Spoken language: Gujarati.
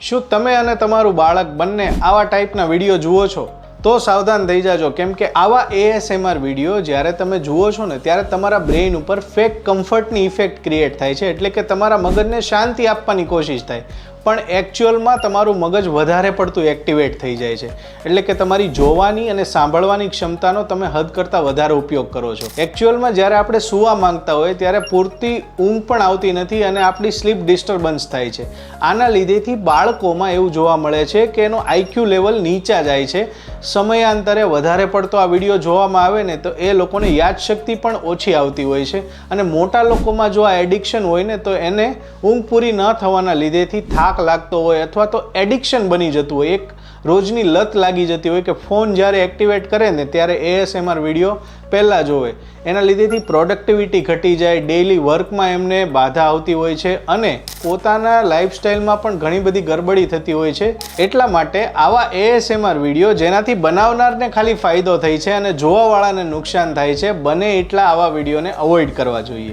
શું તમે અને તમારું બાળક બંને આવા ટાઈપના વિડીયો જુઓ છો? તો સાવધાન થઈ જાજો, કેમ કે આવા ASMR વિડીયો જ્યારે તમે જુઓ છો ને ત્યારે તમારા બ્રેઇન ઉપર ફેક કમ્ફર્ટની ઇફેક્ટ ક્રિએટ થાય છે, એટલે કે તમારા મગજને શાંતિ આપવાની કોશિશ થાય, પણ એકચ્યુઅલમાં તમારું મગજ વધારે પડતું એક્ટિવેટ થઈ જાય છે, એટલે કે તમારી જોવાની અને સાંભળવાની ક્ષમતાનો તમે હદ કરતાં વધારે ઉપયોગ કરો છો. એકચ્યુઅલમાં જ્યારે આપણે સૂવા માંગતા હોય ત્યારે પૂરતી ઊંઘ પણ આવતી નથી અને આપણી સ્લીપ ડિસ્ટર્બન્સ થાય છે. આના લીધેથી બાળકોમાં એવું જોવા મળે છે કે એનો IQ લેવલ નીચા જાય છે. સમયાંતરે વધારે પડતો આ વિડીયો જોવામાં આવે ને તો એ લોકોને યાદશક્તિ પણ ઓછી આવતી હોય છે, અને મોટા લોકોમાં જો આ એડિક્શન હોય ને તો એને ઊંઘ પૂરી ન થવાના લીધેથી થાક લાગતો હોય અથવા તો એડિક્શન બની જતું હોય, એક રોજની લત લાગી જતી હોય કે ફોન જ્યારે એક્ટિવેટ કરે ને ત્યારે ASMR વિડીયો પહેલાં જોવે. એના લીધેથી પ્રોડક્ટિવિટી ઘટી જાય, ડેઇલી વર્કમાં એમને બાધા આવતી હોય છે અને પોતાના લાઈફસ્ટાઈલમાં પણ ઘણી બધી ગરબડી થતી હોય છે. એટલા માટે આવા ASMR વિડીયો જેનાથી બનાવનારને ખાલી ફાયદો થાય છે અને જોવાવાળાને નુકસાન થાય છે, બને એટલા આવા વિડીયોને અવોઇડ કરવા જોઈએ.